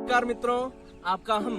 नमस्कार मित्रों, आपका हम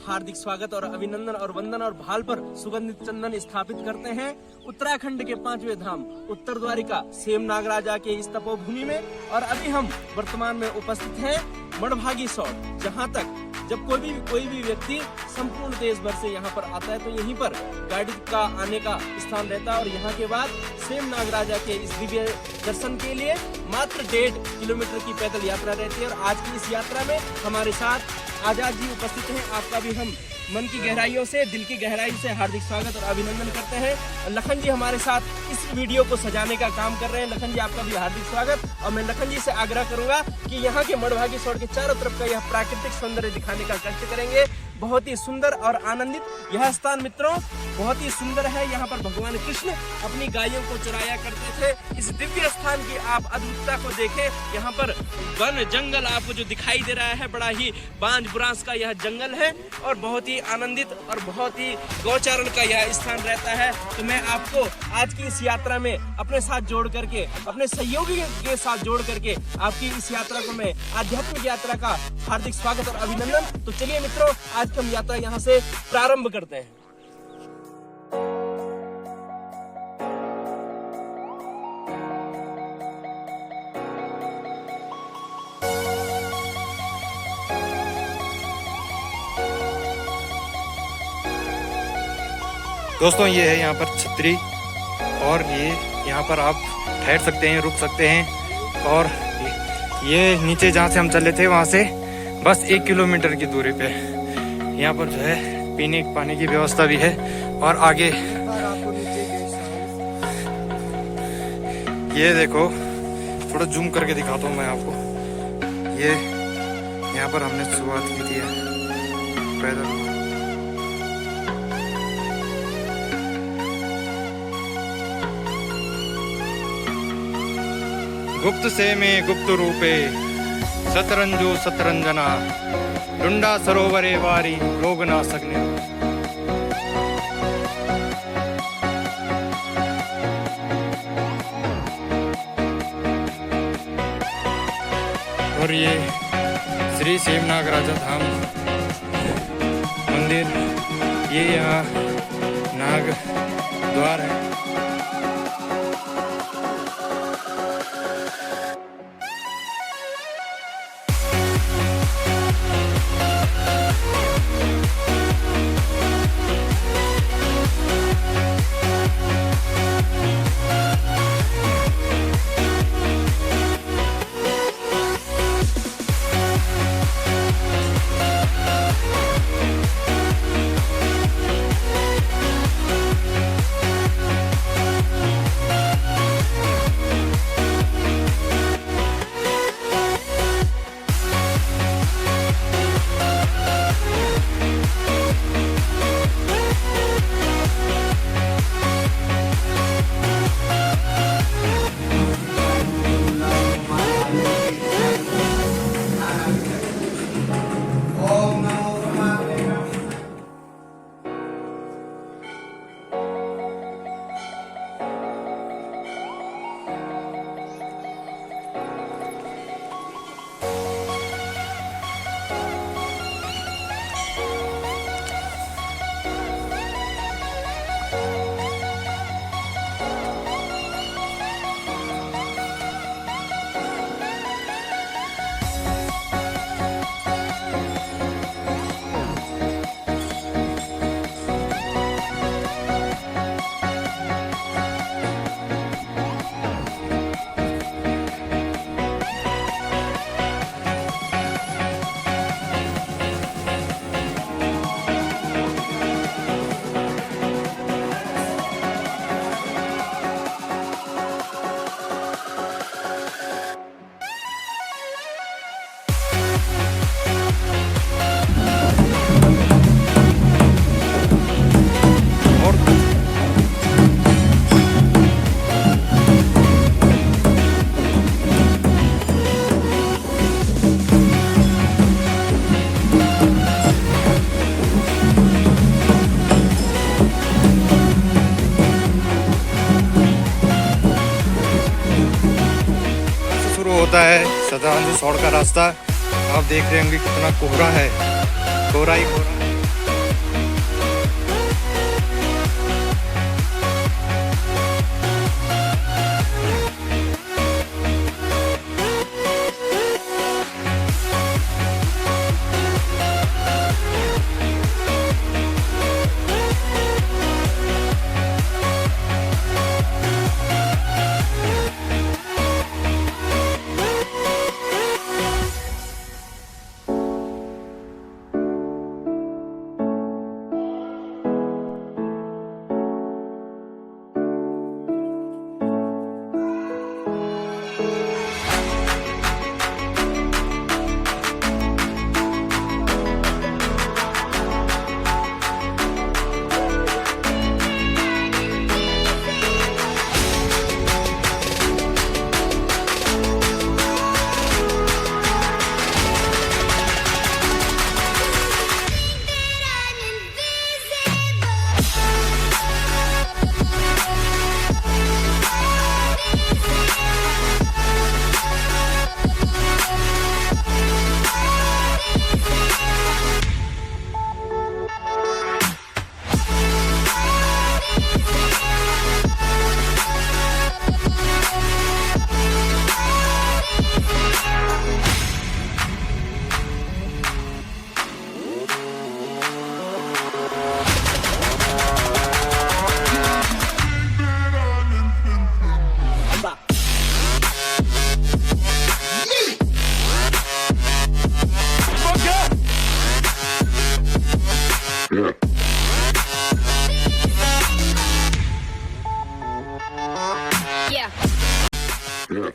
हार्दिक स्वागत और अभिनंदन और वंदन और भाल पर सुगंधित चंदन स्थापित करते हैं। उत्तराखंड के 5वें धाम उत्तर द्वारिका सेम नागराजा के इस तपोभूमि में। और अभी हम वर्तमान में उपस्थित हैं मणभागी सौड़, जहां तक जब कोई भी व्यक्ति संपूर्ण देश भर से यहाँ पर आता है तो यहीं पर गाड़ी का आने का स्थान रहता है। और यहाँ के बाद सेम नागराजा के इस दिव्य दर्शन के लिए मात्र 1.5 किलोमीटर की पैदल यात्रा रहती है। और आज की इस यात्रा में हमारे साथ आजाद जी उपस्थित हैं। आपका भी हम मन की गहराइयों से, दिल की गहराई से हार्दिक स्वागत और अभिनंदन करते हैं। लखन जी हमारे साथ इस वीडियो को सजाने का काम कर रहे हैं। लखन जी, आपका भी हार्दिक स्वागत। और मैं लखन जी से आग्रह करूंगा कि यहाँ के मणभागी सौड़ के चारों तरफ का यह प्राकृतिक सौंदर्य दिखाने का कष्ट करेंगे। बहुत ही सुंदर और आनंदित यह स्थान मित्रों बहुत ही सुंदर है। यहाँ पर भगवान कृष्ण अपनी गायों को चराया करते थे। इस दिव्य स्थान की आप अद्भुतता को देखें। यहाँ पर वन जंगल आपको जो दिखाई दे रहा है, बड़ा ही बांज बुरांस का यह जंगल है और बहुत ही आनंदित और बहुत ही गौचारण का यह स्थान रहता है। तो मैं आपको आज की इस यात्रा में अपने साथ जोड़ करके, अपने सहयोगी के साथ जोड़ करके आपकी इस यात्रा को मैं आध्यात्मिक यात्रा का हार्दिक स्वागत और अभिनंदन। तो चलिए मित्रों, आज की हम यात्रा यहाँ से प्रारंभ करते हैं। दोस्तों, ये है यहाँ पर छतरी और ये यहाँ पर आप ठहर सकते हैं, रुक सकते हैं। और ये नीचे जहाँ से हम चले थे वहाँ से बस 1 किलोमीटर की दूरी पे यहाँ पर जो है पीने पानी की व्यवस्था भी है। और आगे ये देखो, थोड़ा जूम करके दिखाता हूँ मैं आपको। ये यहाँ पर हमने शुरुआत की थी पैदल। गुप्त से में गुप्त रूपे सतरंजो सतरंजना डुंडा सरोवरे वारी रोग ना सकने। और ये श्री सेम नागराजा धाम मंदिर, ये यहाँ नाग द्वार है। होता है सतरंजो सौड़ का रास्ता। आप देख रहे होंगे कितना कोहरा है, कोहरा ही कोहरा।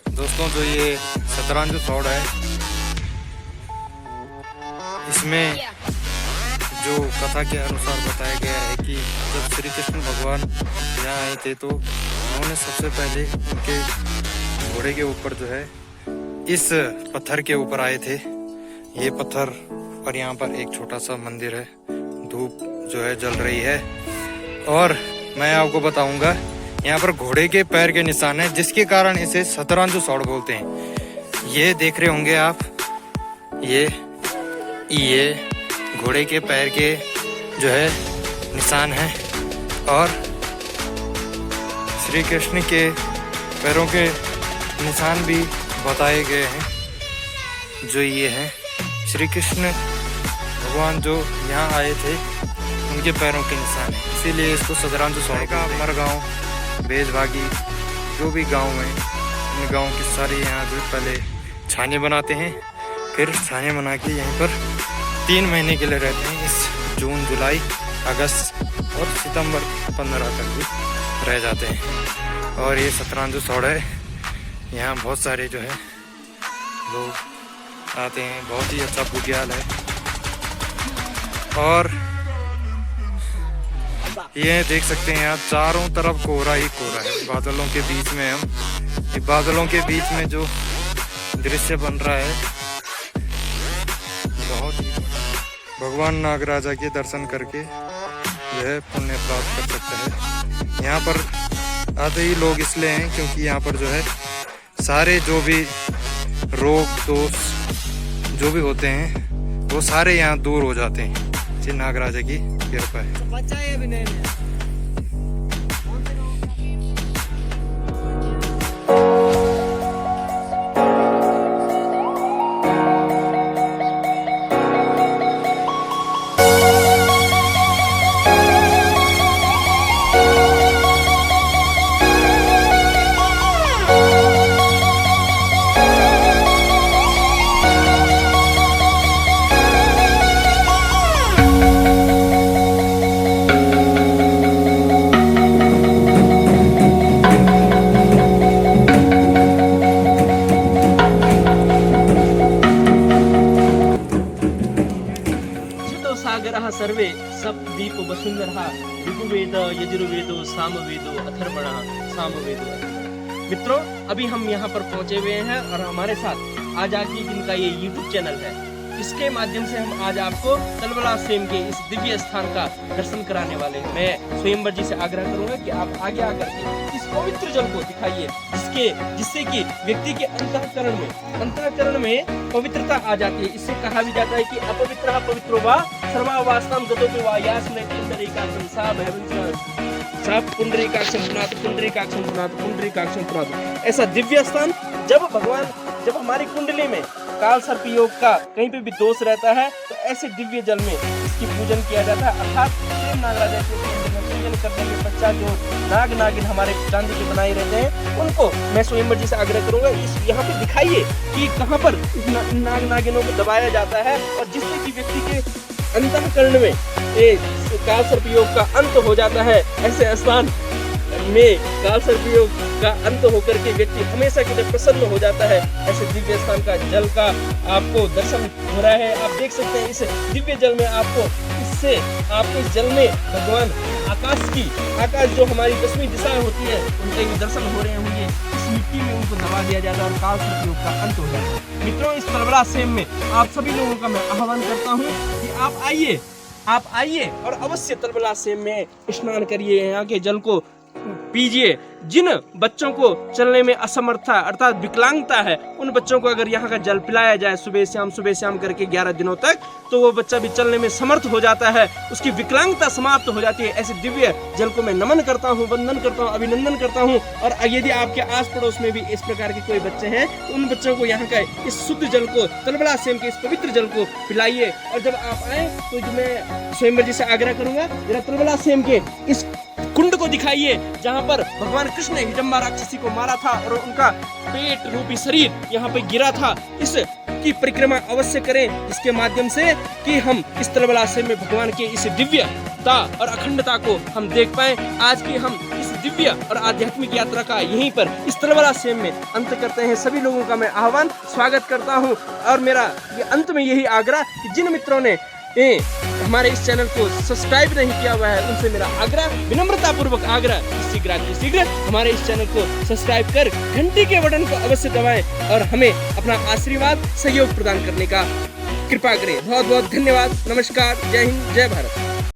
दोस्तों जो ये शतरंज सौड़ है, इसमें जो कथा के अनुसार बताया गया है कि जब श्री कृष्ण भगवान यहाँ आए थे तो उन्होंने सबसे पहले उनके घोड़े के ऊपर जो है इस पत्थर के ऊपर आए थे। ये पत्थर और यहाँ पर एक छोटा सा मंदिर है, धूप जो है जल रही है। और मैं आपको बताऊंगा यहाँ पर घोड़े के पैर के निशान है, जिसके कारण इसे शतरंज सौड़ बोलते हैं। ये देख रहे होंगे आप, ये घोड़े के पैर के जो है निशान है और श्री कृष्ण के पैरों के निशान भी बताए गए हैं। जो ये हैं श्री कृष्ण भगवान जो यहाँ आए थे उनके पैरों के निशान है, इसीलिए इसको शतरंज सौड़ का मरगांव, बेजभागी जो भी गांव में, इन गांव के सारे यहाँ जो पहले छाने बनाते हैं, फिर छाने बना के यहीं पर 3 महीने के लिए रहते हैं। इस जून, जुलाई, अगस्त और सितंबर 15 तक भी रह जाते हैं। और ये शतरंज सौड़ है, यहाँ बहुत सारे जो है लोग आते हैं, बहुत ही अच्छा बुग्याल है। और ये देख सकते हैं आप, चारों तरफ कोहरा ही कोहरा है। बादलों के बीच में हम, ये बादलों के बीच में जो दृश्य बन रहा है बहुत ही, भगवान नागराजा के दर्शन करके जो है पुण्य प्राप्त कर सकता है। यहाँ पर आते ही लोग इसलिए हैं क्योंकि यहाँ पर जो है सारे जो भी रोग दोष जो भी होते हैं वो सारे यहाँ दूर हो जाते हैं। श्री नागराजा की कृपा है। सर्वे सप्तदीप वसुंधरा ऋग्वेद यजुर्वेदो सामवेदो अथर्वणः सामवेदो। मित्रों, अभी हम यहाँ पर पहुँचे हुए हैं और हमारे साथ आज आकी जिनका ये YouTube चैनल है, इसके माध्यम से हम आज आपको तलवला सेम के इस दिव्य स्थान का दर्शन कराने वाले हैं। मैं स्वयंवर जी से आग्रह करूंगा कि आप आगे आकर के इस पवित्र जल को दिखाइए, जिससे कि व्यक्ति के अंतःकरण में पवित्रता आ जाती है। इससे कहा भी जाता है कि अपवित्रः पवित्रो वा सर्वावास्तां गतोऽपि वा यास्मै पुण्डरीकाक्षं सा पुण्डरीकाक्षं पुनातु। ऐसा दिव्य स्थान जब हमारी कुंडली में काल सर्प योग का कहीं पे भी दोष रहता है तो ऐसे दिव्य जल में इसकी पूजन किया जाता है। अर्थात सेम नागराजा के पूजन करने के पश्चात जो नाग नागिन हमारे चांदी के बनाए रहते हैं उनको मैं स्वयंवर जी से आग्रह करूंगा इस यहाँ पे दिखाइए कि कहाँ पर इस नाग नागिनों को दबाया जाता है और जिससे कि व्यक्ति के अंतःकरण में काल सर्प योग का अंत हो जाता है। ऐसे स्थान में काल सर्प योग का अंत होकर के व्यक्ति हमेशा के लिए प्रसन्न हो जाता है। ऐसे दिव्य स्थान का जल का आपको दर्शन हो रहा है। आप देख सकते हैं इस दिव्य जल में आपको इस जल में भगवान आकाश जो हमारी 10वीं दिशाएं होती है उनके भी दर्शन हो रहे होंगे। इस मिट्टी में उनको दबा दिया जाता है और काल सर्प योग का अंत हो जाता है। मित्रों, इस तलबला सेम में आप सभी लोगों का मैं आह्वान करता हूँ कि आप आइए और अवश्य तलबला सेम में स्नान करिए, यहाँ के जल को पीजिए। जिन बच्चों को चलने में असमर्थता अर्थात विकलांगता है उन बच्चों को अगर यहाँ का जल पिलाया जाए सुबह शाम करके 11 दिनों तक तो वो बच्चा भी चलने में समर्थ हो जाता है, उसकी विकलांगता समाप्त हो जाती है। ऐसे दिव्य जल को मैं नमन करता हूँ, वंदन करता हूँ, अभिनंदन करता हूँ। और यदि आपके आस पड़ोस में भी इस प्रकार के कोई बच्चे हैं तो उन बच्चों को यहाँ का इस शुद्ध जल को तलबला सेम के इस पवित्र जल को पिलाइए। और जब आप आए तो जो मैं स्वयंवर जी से आग्रह करूंगा जरा तलबला सेम के इस कुंड को दिखाइए जहाँ पर भगवान कृष्ण ने हिडम्बा राक्षसी को मारा था और उनका पेट रूपी शरीर यहाँ पे गिरा था। इसकी परिक्रमा अवश्य करें, इसके माध्यम से कि हम इस तलबला सेम में भगवान के इस दिव्यता और अखंडता को हम देख पाए। आज की हम इस दिव्य और आध्यात्मिक यात्रा का यहीं पर इस तलबला सेम में अंत करते हैं। सभी लोगों का मैं आह्वान स्वागत करता हूँ और मेरा ये अंत में यही आग्रह कि जिन मित्रों ने हमारे इस चैनल को सब्सक्राइब नहीं किया हुआ है उनसे मेरा आग्रह, विनम्रता पूर्वक आग्रह, शीघ्र हमारे इस चैनल को सब्सक्राइब कर घंटी के बटन को अवश्य दबाएं और हमें अपना आशीर्वाद सहयोग प्रदान करने का कृपा करें। बहुत बहुत धन्यवाद। नमस्कार, जय हिंद, जय भारत।